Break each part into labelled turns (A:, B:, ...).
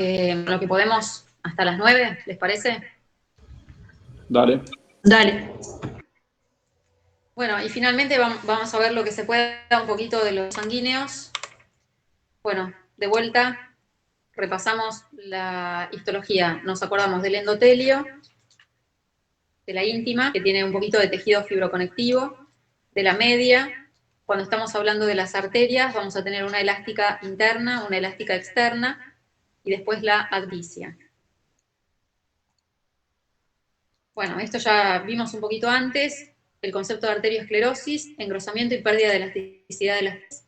A: lo que podemos hasta las 9, ¿les parece?
B: Dale.
C: Dale.
A: Bueno, y finalmente vamos a ver lo que se pueda un poquito de los sanguíneos. Bueno, de vuelta, repasamos la histología. Nos acordamos del endotelio, de la íntima, que tiene un poquito de tejido fibroconectivo, de la media. Cuando estamos hablando de las arterias, vamos a tener una elástica interna, una elástica externa, y después la adventicia. Bueno, esto ya vimos un poquito antes, el concepto de arteriosclerosis, engrosamiento y pérdida de elasticidad de las piezas.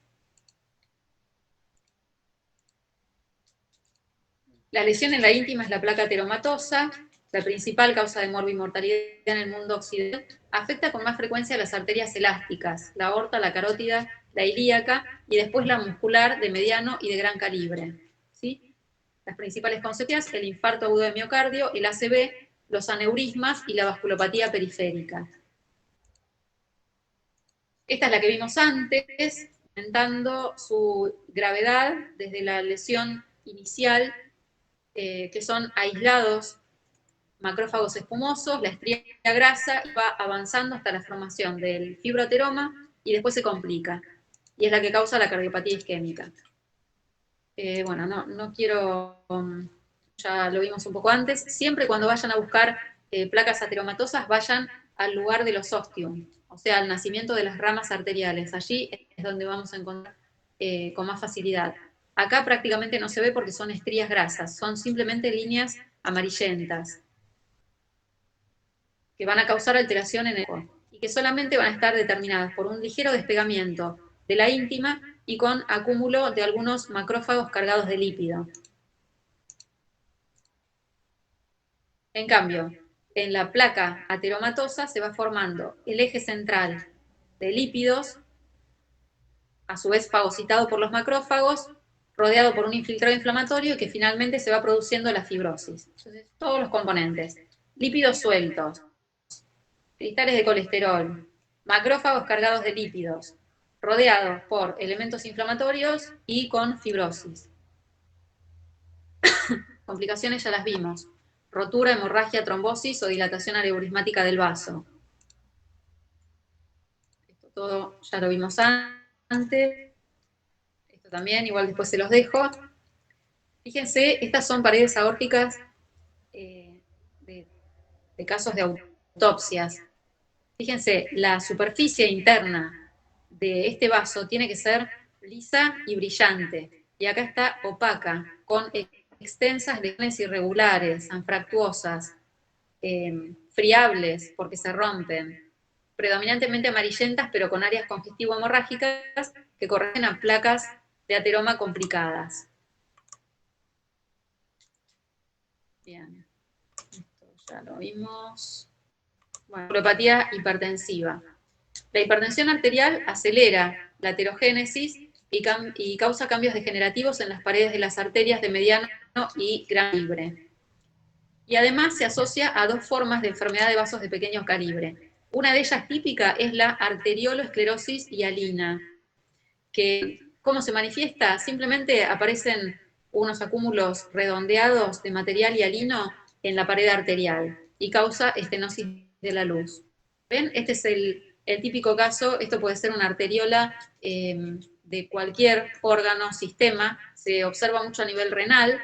A: La lesión en la íntima es la placa ateromatosa, la principal causa de morbimortalidad en el mundo occidental. Afecta con más frecuencia a las arterias elásticas, la aorta, la carótida, la ilíaca y después la muscular de mediano y de gran calibre. ¿Sí? Las principales consecuencias, el infarto agudo de miocardio, el ACV, los aneurismas y la vasculopatía periférica. Esta es la que vimos antes, aumentando su gravedad desde la lesión inicial, que son aislados macrófagos espumosos, la estría grasa, y va avanzando hasta la formación del fibroateroma y después se complica. Y es la que causa la cardiopatía isquémica. Bueno, no quiero, ya lo vimos un poco antes, siempre cuando vayan a buscar placas ateromatosas, vayan al lugar de los ostium, o sea, al nacimiento de las ramas arteriales. Allí es donde vamos a encontrar con más facilidad. Acá prácticamente no se ve porque son estrías grasas, son simplemente líneas amarillentas que van a causar alteración en el cuerpo y que solamente van a estar determinadas por un ligero despegamiento de la íntima y con acúmulo de algunos macrófagos cargados de lípido. En cambio, en la placa ateromatosa se va formando el eje central de lípidos, a su vez fagocitado por los macrófagos, rodeado por un infiltrado inflamatorio que finalmente se va produciendo la fibrosis. Entonces, todos los componentes, lípidos sueltos, cristales de colesterol, macrófagos cargados de lípidos, rodeados por elementos inflamatorios y con fibrosis. Complicaciones ya las vimos: rotura, hemorragia, trombosis o dilatación aneurismática del vaso. Esto todo ya lo vimos antes. Esto también, igual después se los dejo. Fíjense, estas son paredes aórticas de casos de autopsias. Fíjense, la superficie interna de este vaso tiene que ser lisa y brillante. Y acá está opaca, con extensas lesiones irregulares, anfractuosas, friables porque se rompen, predominantemente amarillentas, pero con áreas congestivo-hemorrágicas que corresponden a placas de ateroma complicadas. Bien, esto ya lo vimos. Bueno, neuropatía hipertensiva. La hipertensión arterial acelera la aterogénesis y causa cambios degenerativos en las paredes de las arterias de mediano y gran calibre. Y además se asocia a dos formas de enfermedad de vasos de pequeño calibre. Una de ellas típica es la arterioloesclerosis hialina, que ¿cómo se manifiesta? Simplemente aparecen unos acúmulos redondeados de material hialino en la pared arterial y causa estenosis de la luz. ¿Ven? Este es el típico caso. Esto puede ser una arteriola de cualquier órgano, sistema. Se observa mucho a nivel renal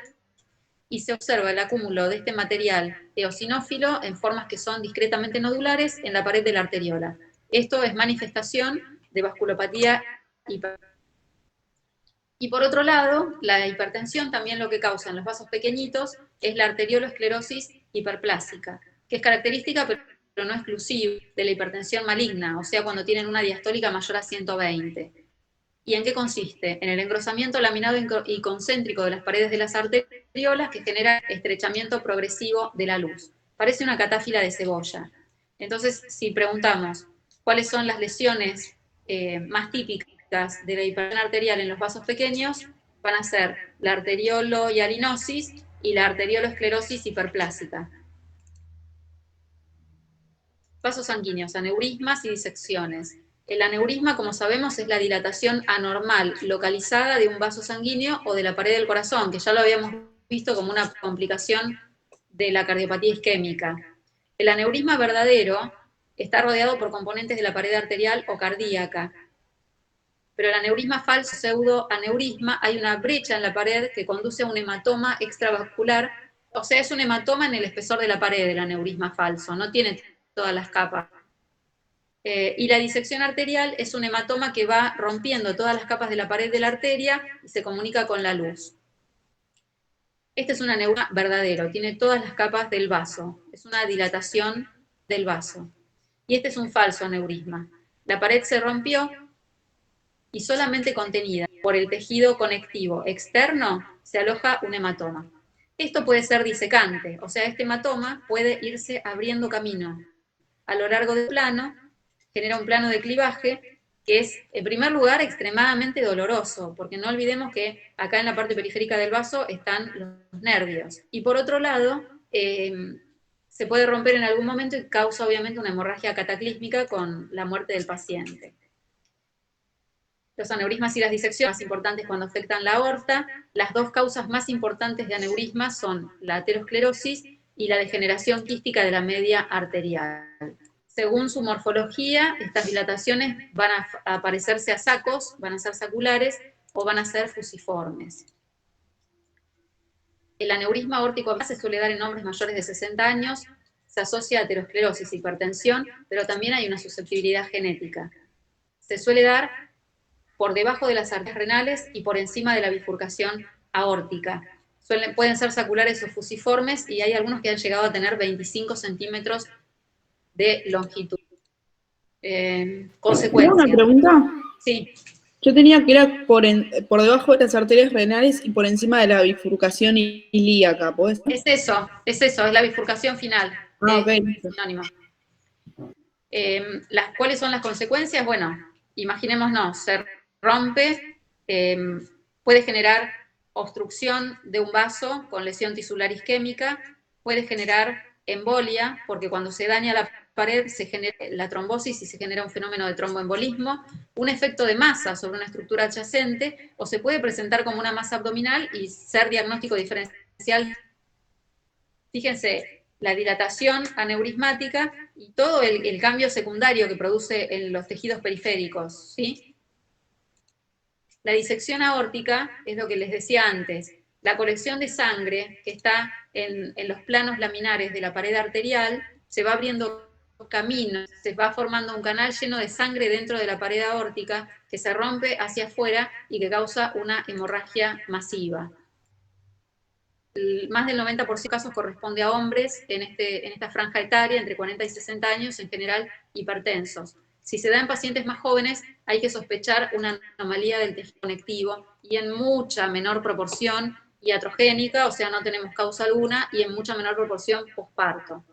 A: y se observa el acúmulo de este material eosinófilo en formas que son discretamente nodulares en la pared de la arteriola. Esto es manifestación de vasculopatía hipertensiva. Y por otro lado, la hipertensión también lo que causa en los vasos pequeñitos es la arterioloesclerosis hiperplásica, que es característica pero no exclusiva de la hipertensión maligna, o sea, cuando tienen una diastólica mayor a 120. ¿Y en qué consiste? En el engrosamiento laminado y concéntrico de las paredes de las arteriolas que genera estrechamiento progresivo de la luz. Parece una catáfila de cebolla. Entonces, si preguntamos cuáles son las lesiones más típicas de la hipertensión arterial en los vasos pequeños, van a ser la arteriolo-hialinosis y la arterioloesclerosis hiperplásica. Vasos sanguíneos, aneurismas y disecciones. El aneurisma, como sabemos, es la dilatación anormal localizada de un vaso sanguíneo o de la pared del corazón, que ya lo habíamos visto como una complicación de la cardiopatía isquémica. El aneurisma verdadero está rodeado por componentes de la pared arterial o cardíaca, pero el aneurisma falso, pseudoaneurisma, hay una brecha en la pared que conduce a un hematoma extravascular, o sea, es un hematoma en el espesor de la pared del aneurisma falso, no tiene todas las capas. Y la disección arterial es un hematoma que va rompiendo todas las capas de la pared de la arteria y se comunica con la luz. Este es un aneurisma verdadero, tiene todas las capas del vaso, es una dilatación del vaso. Y este es un falso aneurisma. La pared se rompió y solamente contenida por el tejido conectivo externo se aloja un hematoma. Esto puede ser disecante, o sea, este hematoma puede irse abriendo camino a lo largo del plano, genera un plano de clivaje que es, en primer lugar, extremadamente doloroso, porque no olvidemos que acá en la parte periférica del vaso están los nervios. Y por otro lado, se puede romper en algún momento y causa obviamente una hemorragia cataclísmica con la muerte del paciente. Los aneurismas y las disecciones más importantes cuando afectan la aorta, las dos causas más importantes de aneurismas son la aterosclerosis y la degeneración quística de la media arterial. Según su morfología, estas dilataciones van a parecerse a sacos, van a ser saculares o van a ser fusiformes. El aneurisma aórtico se suele dar en hombres mayores de 60 años, se asocia a aterosclerosis, hipertensión, pero también hay una susceptibilidad genética. Se suele dar por debajo de las arterias renales y por encima de la bifurcación aórtica. Pueden ser saculares o fusiformes y hay algunos que han llegado a tener 25 centímetros de longitud. Consecuencia.
C: ¿Una pregunta?
A: Sí.
C: Yo tenía que era por debajo de las arterias renales y por encima de la bifurcación ilíaca, ¿podés?
A: Es eso, es la bifurcación final.
C: Ok.
A: Sinónimo. ¿Cuáles son las consecuencias? Bueno, imaginémonos, se rompe, puede generar obstrucción de un vaso con lesión tisular isquémica, puede generar embolia, porque cuando se daña la pared se genera la trombosis y se genera un fenómeno de tromboembolismo, un efecto de masa sobre una estructura adyacente, o se puede presentar como una masa abdominal y ser diagnóstico diferencial. Fíjense, la dilatación aneurismática y todo el cambio secundario que produce en los tejidos periféricos, ¿sí? La disección aórtica es lo que les decía antes, la colección de sangre que está en los planos laminares de la pared arterial, se va abriendo camino, se va formando un canal lleno de sangre dentro de la pared aórtica que se rompe hacia afuera y que causa una hemorragia masiva. Más del 90% de casos corresponde a hombres en esta franja etaria, entre 40 y 60 años, en general hipertensos. Si se da en pacientes más jóvenes, hay que sospechar una anomalía del tejido conectivo y en mucha menor proporción iatrogénica, o sea, no tenemos causa alguna, y en mucha menor proporción posparto.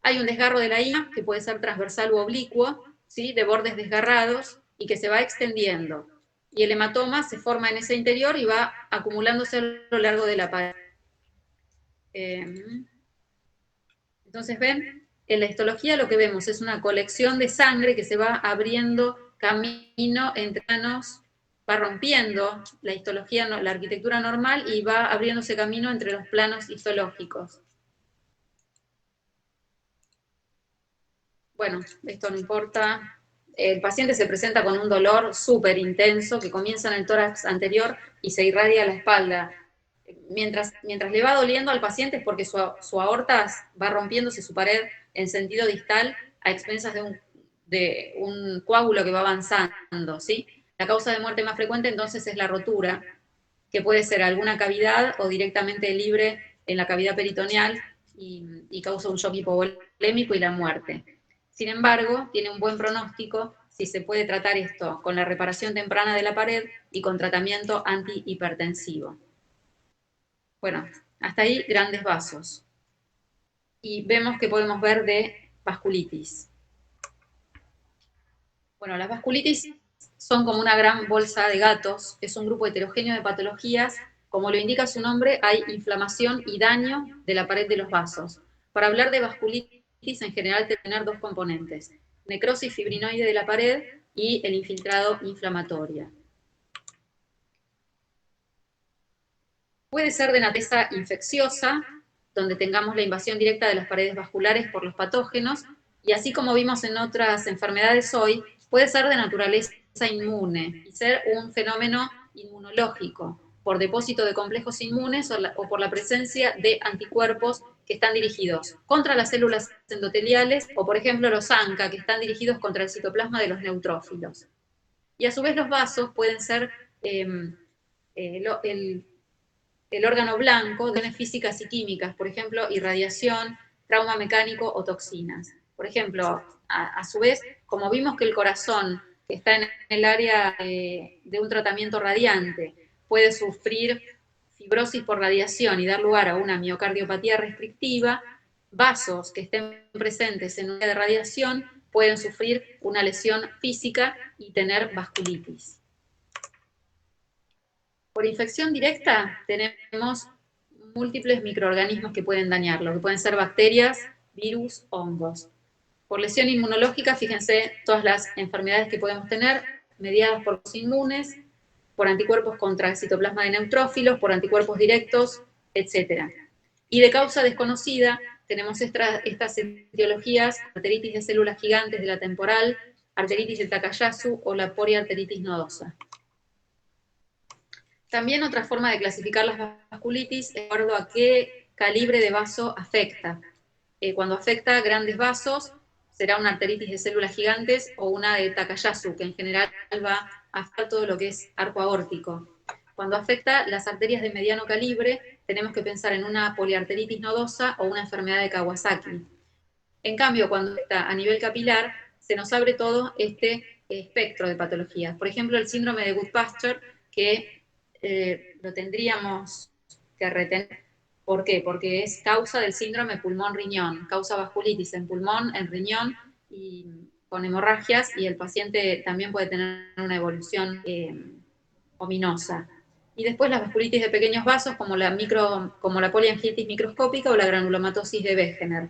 A: Hay un desgarro de la ina que puede ser transversal u oblicuo, ¿sí? De bordes desgarrados y que se va extendiendo. Y el hematoma se forma en ese interior y va acumulándose a lo largo de la pared. Entonces, ven, en la histología lo que vemos es una colección de sangre que se va abriendo camino entre planos, va rompiendo la histología, la arquitectura normal y va abriéndose camino entre los planos histológicos. Bueno, esto no importa. El paciente se presenta con un dolor súper intenso que comienza en el tórax anterior y se irradia a la espalda. Mientras le va doliendo al paciente es porque su aorta va rompiéndose su pared en sentido distal a expensas de un coágulo que va avanzando, ¿sí? La causa de muerte más frecuente entonces es la rotura, que puede ser alguna cavidad o directamente libre en la cavidad peritoneal y causa un shock hipovolémico y la muerte. Sin embargo, tiene un buen pronóstico si se puede tratar esto con la reparación temprana de la pared y con tratamiento antihipertensivo. Bueno, hasta ahí grandes vasos. Y vemos que podemos ver de vasculitis. Bueno, las vasculitis son como una gran bolsa de gatos, es un grupo heterogéneo de patologías. Como lo indica su nombre, hay inflamación y daño de la pared de los vasos. Para hablar de vasculitis, en general, tiene que tener dos componentes: necrosis fibrinoide de la pared y el infiltrado inflamatorio. Puede ser de naturaleza infecciosa, donde tengamos la invasión directa de las paredes vasculares por los patógenos, y así como vimos en otras enfermedades hoy, puede ser de naturaleza inmune y ser un fenómeno inmunológico, por depósito de complejos inmunes o por la presencia de anticuerpos que están dirigidos contra las células endoteliales, o por ejemplo los ANCA, que están dirigidos contra el citoplasma de los neutrófilos. Y a su vez los vasos pueden ser el órgano blanco de físicas y químicas, por ejemplo, irradiación, trauma mecánico o toxinas. Por ejemplo, a su vez, como vimos que el corazón, que está en el área de un tratamiento radiante, puede sufrir fibrosis por radiación y dar lugar a una miocardiopatía restrictiva, vasos que estén presentes en un área de radiación pueden sufrir una lesión física y tener vasculitis. Por infección directa tenemos múltiples microorganismos que pueden dañarlo, que pueden ser bacterias, virus, hongos. Por lesión inmunológica, fíjense todas las enfermedades que podemos tener, mediadas por los inmunes, por anticuerpos contra el citoplasma de neutrófilos, por anticuerpos directos, etc. Y de causa desconocida, tenemos estas etiologías, arteritis de células gigantes de la temporal, arteritis de Takayasu o la poliarteritis nodosa. También otra forma de clasificar las vasculitis es de acuerdo a qué calibre de vaso afecta. Cuando afecta grandes vasos, será una arteritis de células gigantes o una de Takayasu, que en general va a afectar todo lo que es arco aórtico. Cuando afecta las arterias de mediano calibre, tenemos que pensar en una poliarteritis nodosa o una enfermedad de Kawasaki. En cambio, cuando afecta a nivel capilar, se nos abre todo este espectro de patologías. Por ejemplo, el síndrome de Goodpasture, que lo tendríamos que retener. ¿Por qué? Porque es causa del síndrome pulmón-riñón, causa vasculitis en pulmón, en riñón, y con hemorragias, y el paciente también puede tener una evolución ominosa. Y después las vasculitis de pequeños vasos, como la poliangiitis microscópica o la granulomatosis de Wegener.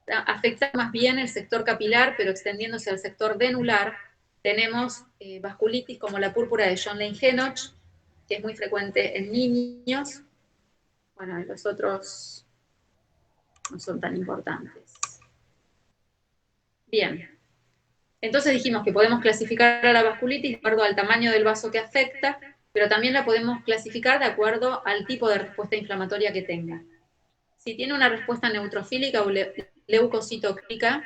A: Afecta más bien el sector capilar, pero extendiéndose al sector denular, tenemos vasculitis como la púrpura de John Lane-Henoch, que es muy frecuente en niños. Bueno, los otros no son tan importantes. Bien. Entonces dijimos que podemos clasificar a la vasculitis de acuerdo al tamaño del vaso que afecta, pero también la podemos clasificar de acuerdo al tipo de respuesta inflamatoria que tenga. Si tiene una respuesta neutrofílica o leucocitoclásica,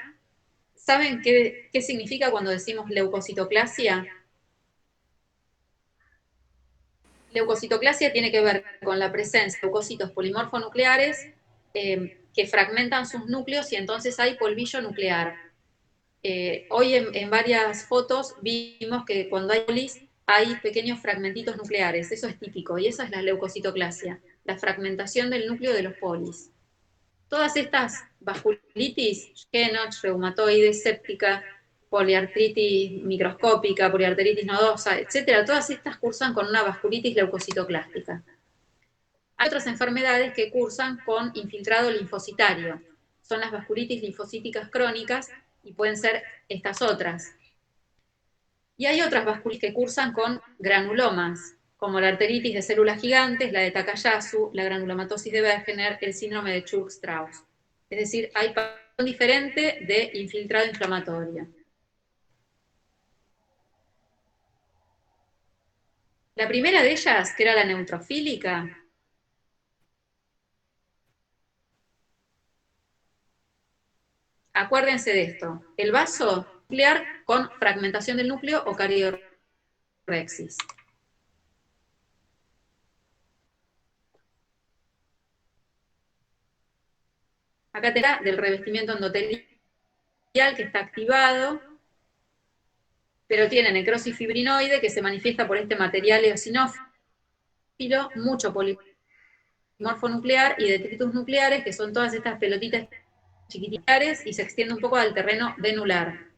A: ¿saben qué significa cuando decimos leucocitoclasia? Leucocitoclasia tiene que ver con la presencia de leucocitos polimorfonucleares que fragmentan sus núcleos y entonces hay polvillo nuclear. Hoy en varias fotos vimos que cuando hay polis hay pequeños fragmentitos nucleares, eso es típico, y esa es la leucocitoclasia, la fragmentación del núcleo de los polis. Todas estas vasculitis, Henoch, reumatoide, séptica, poliartritis microscópica, poliarteritis nodosa, etcétera, todas estas cursan con una vasculitis leucocitoclástica. Hay otras enfermedades que cursan con infiltrado linfocitario. Son las vasculitis linfocíticas crónicas y pueden ser estas otras. Y hay otras vasculitis que cursan con granulomas, como la arteritis de células gigantes, la de Takayasu, la granulomatosis de Wegener, el síndrome de Churg-Strauss. Es decir, hay patrón diferente de infiltrado inflamatorio. La primera de ellas, que era la neutrofílica, acuérdense de esto, el vaso nuclear con fragmentación del núcleo o cariorexis. Acá te da del revestimiento endotelial que está activado, pero tiene necrosis fibrinoide que se manifiesta por este material eosinófilo, mucho polimorfo nuclear y detritus nucleares, que son todas estas pelotitas chiquititas, y se extiende un poco al terreno denular.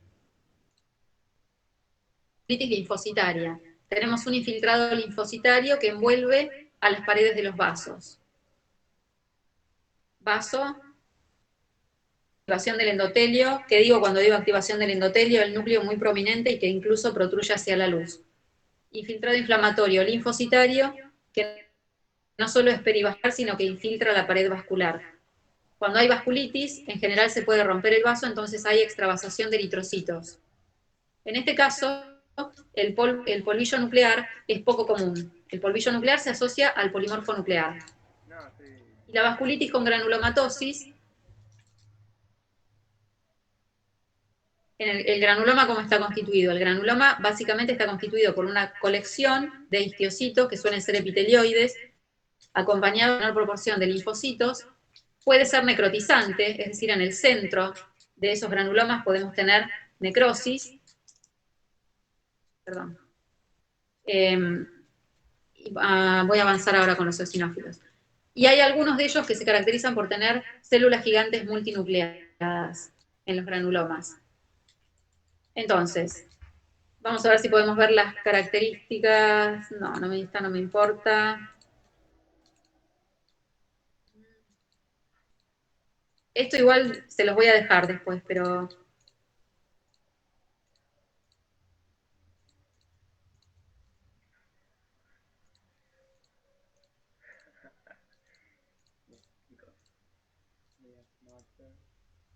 A: Vasculitis linfocitaria. Tenemos un infiltrado linfocitario que envuelve a las paredes de los vasos. Vaso, activación del endotelio. ¿Qué digo cuando digo activación del endotelio? El núcleo muy prominente y que incluso protruye hacia la luz. Infiltrado inflamatorio linfocitario que no solo es perivascular, sino que infiltra la pared vascular. Cuando hay vasculitis, en general se puede romper el vaso, entonces hay extravasación de eritrocitos. En este caso, el polvillo nuclear es poco común. El polvillo nuclear se asocia al polimorfo nuclear. Y la vasculitis con granulomatosis, el granuloma, ¿cómo está constituido? El granuloma básicamente está constituido por una colección de histiocitos, que suelen ser epitelioides, acompañado en menor proporción de linfocitos. Puede ser necrotizante, es decir, en el centro de esos granulomas podemos tener necrosis. Perdón. Voy a avanzar ahora con los eosinófilos. Y hay algunos de ellos que se caracterizan por tener células gigantes multinucleadas en los granulomas. Entonces, vamos a ver si podemos ver las características. Esta no me importa. Esto igual se los voy a dejar después, pero...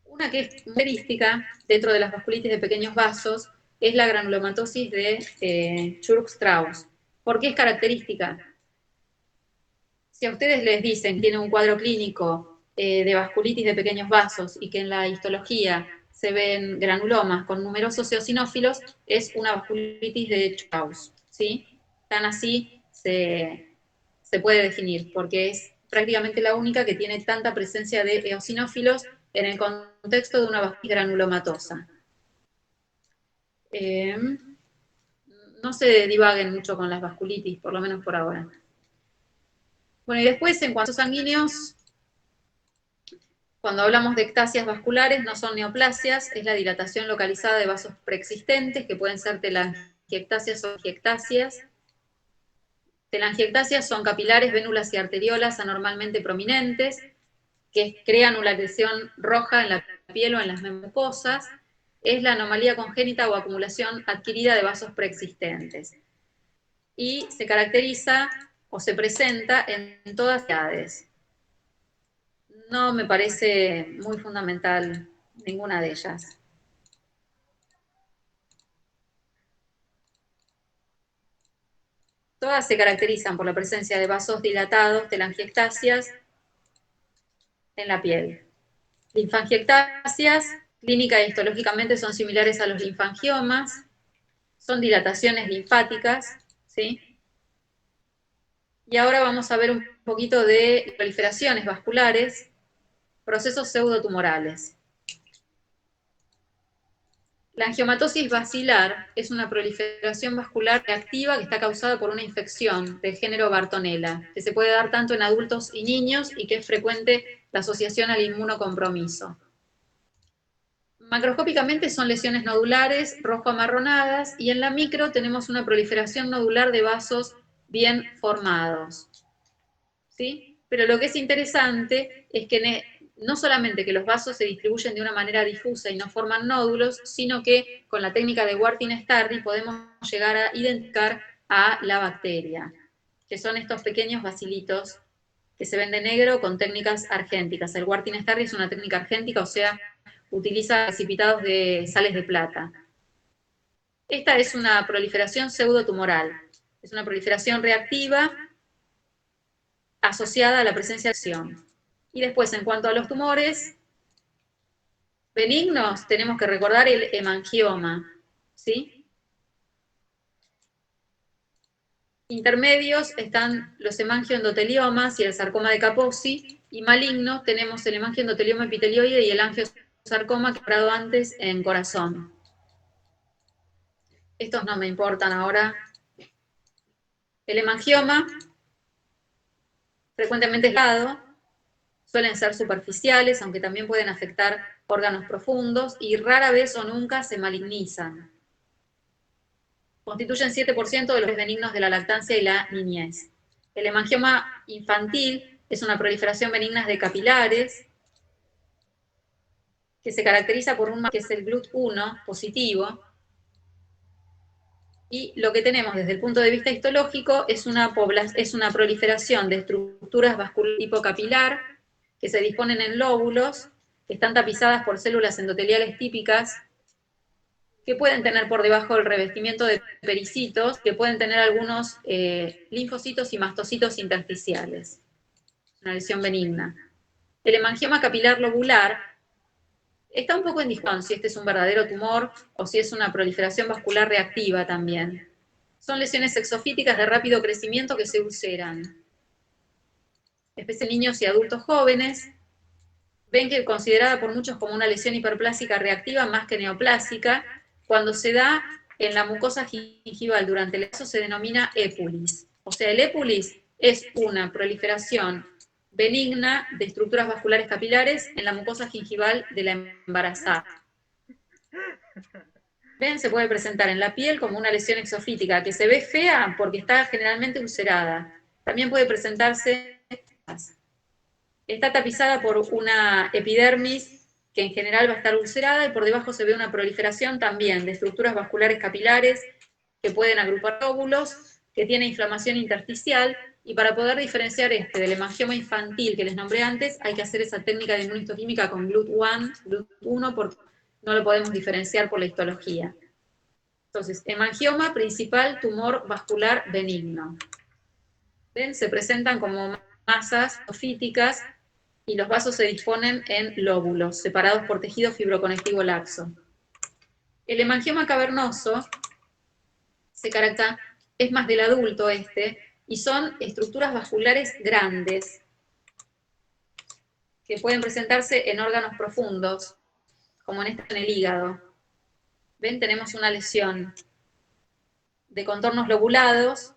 A: Una que es característica dentro de las vasculitis de pequeños vasos es la granulomatosis de Churg-Strauss. ¿Por qué es característica? Si a ustedes les dicen que tienen un cuadro clínico de vasculitis de pequeños vasos y que en la histología se ven granulomas con numerosos eosinófilos, es una vasculitis de Strauss, ¿sí? Tan así se puede definir, porque es prácticamente la única que tiene tanta presencia de eosinófilos en el contexto de una vasculitis granulomatosa. No se divaguen mucho con las vasculitis, por lo menos por ahora. Bueno, y después, en cuanto a sanguíneos, cuando hablamos de ectasias vasculares, no son neoplasias, es la dilatación localizada de vasos preexistentes, que pueden ser telangiectasias o angiectasias. Telangiectasias son capilares, vénulas y arteriolas anormalmente prominentes, que crean una lesión roja en la piel o en las mucosas. Es la anomalía congénita o acumulación adquirida de vasos preexistentes. Y se caracteriza o se presenta en todas las edades. No me parece muy fundamental ninguna de ellas. Todas se caracterizan por la presencia de vasos dilatados, telangiectasias, en la piel. Linfangiectasias, clínica e histológicamente son similares a los linfangiomas, son dilataciones linfáticas, ¿sí? Y ahora vamos a ver un poquito de proliferaciones vasculares, procesos pseudotumorales. La angiomatosis basilar es una proliferación vascular reactiva que está causada por una infección del género Bartonella, que se puede dar tanto en adultos y niños y que es frecuente la asociación al inmunocompromiso. Macroscópicamente son lesiones nodulares, rojo-amarronadas, y en la micro tenemos una proliferación nodular de vasos bien formados. ¿Sí? Pero lo que es interesante es que no solamente que los vasos se distribuyen de una manera difusa y no forman nódulos, sino que con la técnica de Wartin-Starry podemos llegar a identificar a la bacteria, que son estos pequeños bacilitos que se ven de negro con técnicas argénticas. El Wartin-Starry es una técnica argéntica, o sea, utiliza precipitados de sales de plata. Esta es una proliferación pseudotumoral, es una proliferación reactiva asociada a la presencia de acción. Y después, en cuanto a los tumores benignos, tenemos que recordar el hemangioma, ¿sí? Intermedios están los hemangioendoteliomas y el sarcoma de Kaposi, y malignos tenemos el hemangioendotelioma epitelioide y el angiosarcoma que he hablado antes en corazón. Estos no me importan ahora. El hemangioma frecuentemente es aislado, suelen ser superficiales, aunque también pueden afectar órganos profundos, y rara vez o nunca se malignizan. Constituyen 7% de los benignos de la lactancia y la niñez. El hemangioma infantil es una proliferación benigna de capilares, que se caracteriza por un marco que es el GLUT1 positivo, Y lo que tenemos desde el punto de vista histológico es una proliferación de estructuras vasculares tipo capilar que se disponen en lóbulos, que están tapizadas por células endoteliales típicas, que pueden tener por debajo el revestimiento de pericitos, que pueden tener algunos linfocitos y mastocitos intersticiales. Una lesión benigna. El hemangioma capilar lobular está un poco en discusión si este es un verdadero tumor o si es una proliferación vascular reactiva también. Son lesiones exofíticas de rápido crecimiento que se ulceran. Especialmente en niños y adultos jóvenes. Ven que es considerada por muchos como una lesión hiperplásica reactiva más que neoplásica. Cuando se da en la mucosa gingival durante el embarazo se denomina épulis. O sea, el épulis es una proliferación benigna de estructuras vasculares capilares en la mucosa gingival de la embarazada. ¿Ven? Se puede presentar en la piel como una lesión exofítica, que se ve fea porque está generalmente ulcerada. También puede presentarse, está tapizada por una epidermis que en general va a estar ulcerada y por debajo se ve una proliferación también de estructuras vasculares capilares que pueden agrupar óvulos, que tiene inflamación intersticial, y para poder diferenciar este del hemangioma infantil que les nombré antes, hay que hacer esa técnica de inmunistoquímica con GLUT1, porque no lo podemos diferenciar por la histología. Entonces, hemangioma principal, tumor vascular benigno. ¿Ven? Se presentan como masas ofíticas y los vasos se disponen en lóbulos, separados por tejido fibroconectivo laxo. El hemangioma cavernoso se caracteriza, es más del adulto y son estructuras vasculares grandes, que pueden presentarse en órganos profundos, como en el hígado. ¿Ven? Tenemos una lesión de contornos lobulados,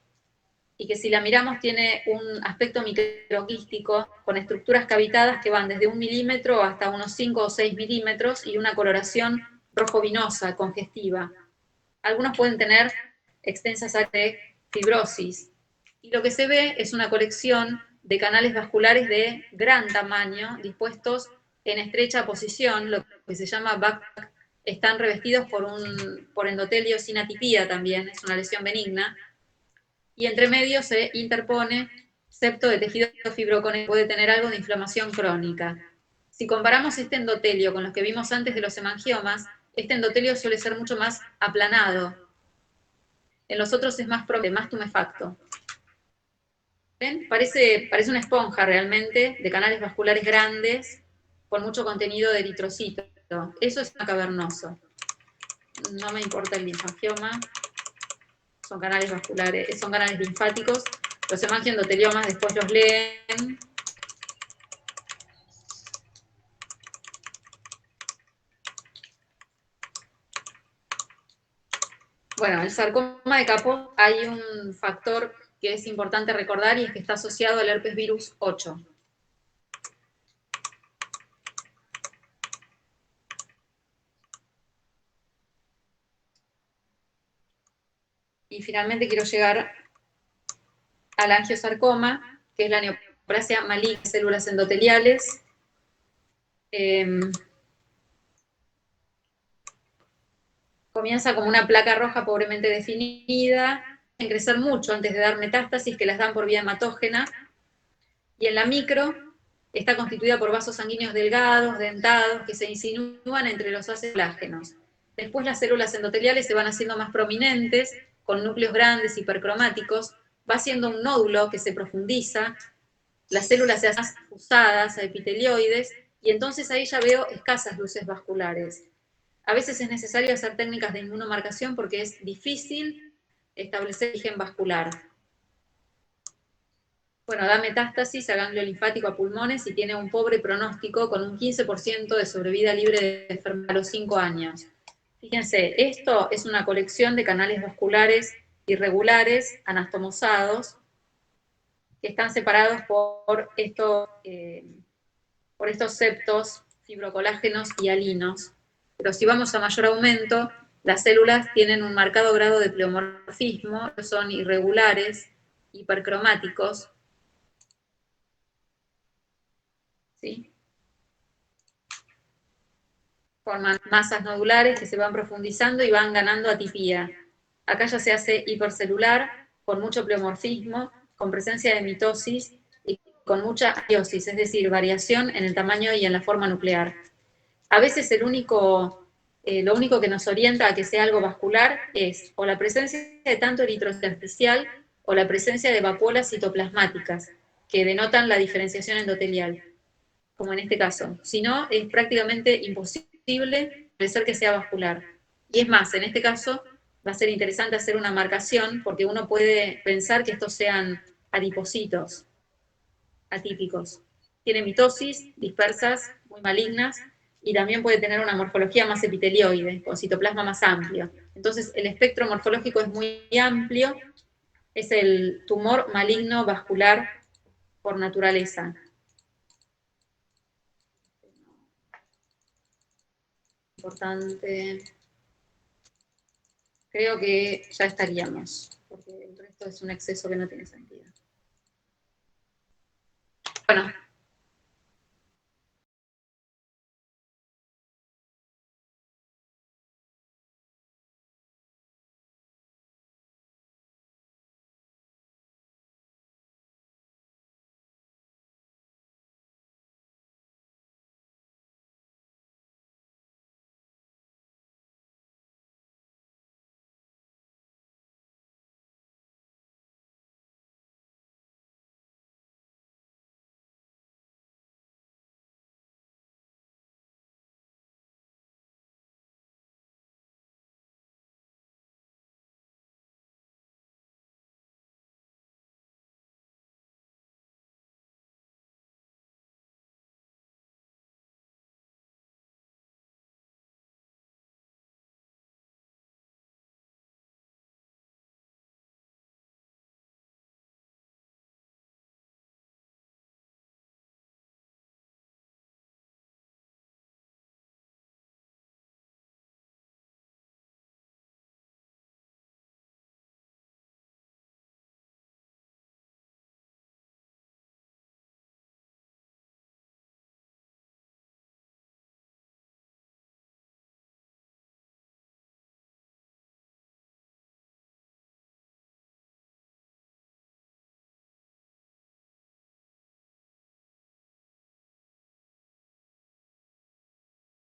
A: y que si la miramos tiene un aspecto microquístico, con estructuras cavitadas que van desde 1 milímetro hasta unos 5 o 6 milímetros, y una coloración rojo-vinosa, congestiva. Algunos pueden tener extensas áreas de fibrosis, y lo que se ve es una colección de canales vasculares de gran tamaño, dispuestos en estrecha posición, lo que se llama back, están revestidos por endotelio sin atipía también, es una lesión benigna, y entre medio se interpone septo de tejido fibroconectivo, puede tener algo de inflamación crónica. Si comparamos este endotelio con los que vimos antes de los hemangiomas, este endotelio suele ser mucho más aplanado. En los otros es más tumefacto. ¿Ven? Parece una esponja realmente, de canales vasculares grandes, con mucho contenido de eritrocito. Eso es cavernoso. No me importa el linfangioma. Son canales vasculares, son canales linfáticos. Los hemangioendoteliomas después los leen. Bueno, el sarcoma de Kaposi, hay un factor que es importante recordar y es que está asociado al herpes virus 8. Y finalmente quiero llegar al angiosarcoma, que es la neoplasia maligna de células endoteliales. Comienza como una placa roja pobremente definida, en crecer mucho antes de dar metástasis, que las dan por vía hematógena, y en la micro está constituida por vasos sanguíneos delgados, dentados, que se insinúan entre los ácidos colágenos. Después las células endoteliales se van haciendo más prominentes, con núcleos grandes, hipercromáticos, va siendo un nódulo que se profundiza, las células se hacen más fusadas a epitelioides, y entonces ahí ya veo escasas luces vasculares. A veces es necesario hacer técnicas de inmunomarcación porque es difícil establecer origen vascular. Bueno, da metástasis a ganglio linfático, a pulmones, y tiene un pobre pronóstico con un 15% de sobrevida libre de enfermedad a los 5 años. Fíjense, esto es una colección de canales vasculares irregulares, anastomosados, que están separados por estos septos fibrocolágenos y alinos. Pero si vamos a mayor aumento, las células tienen un marcado grado de pleomorfismo, son irregulares, hipercromáticos, ¿sí? Forman masas nodulares que se van profundizando y van ganando atipía. Acá ya se hace hipercelular, con mucho pleomorfismo, con presencia de mitosis y con mucha abiosis, es decir, variación en el tamaño y en la forma nuclear. A veces lo único que nos orienta a que sea algo vascular es o la presencia de tanto eritrocercial o la presencia de vacuolas citoplasmáticas, que denotan la diferenciación endotelial, como en este caso. Si no, es prácticamente imposible pensar que sea vascular. Y es más, en este caso va a ser interesante hacer una marcación, porque uno puede pensar que estos sean adipocitos atípicos. Tiene mitosis, dispersas, muy malignas, y también puede tener una morfología más epitelioide, con citoplasma más amplio. Entonces, el espectro morfológico es muy amplio, es el tumor maligno vascular por naturaleza. Importante. Creo que ya estaríamos, porque el resto es un exceso que no tiene sentido. Bueno,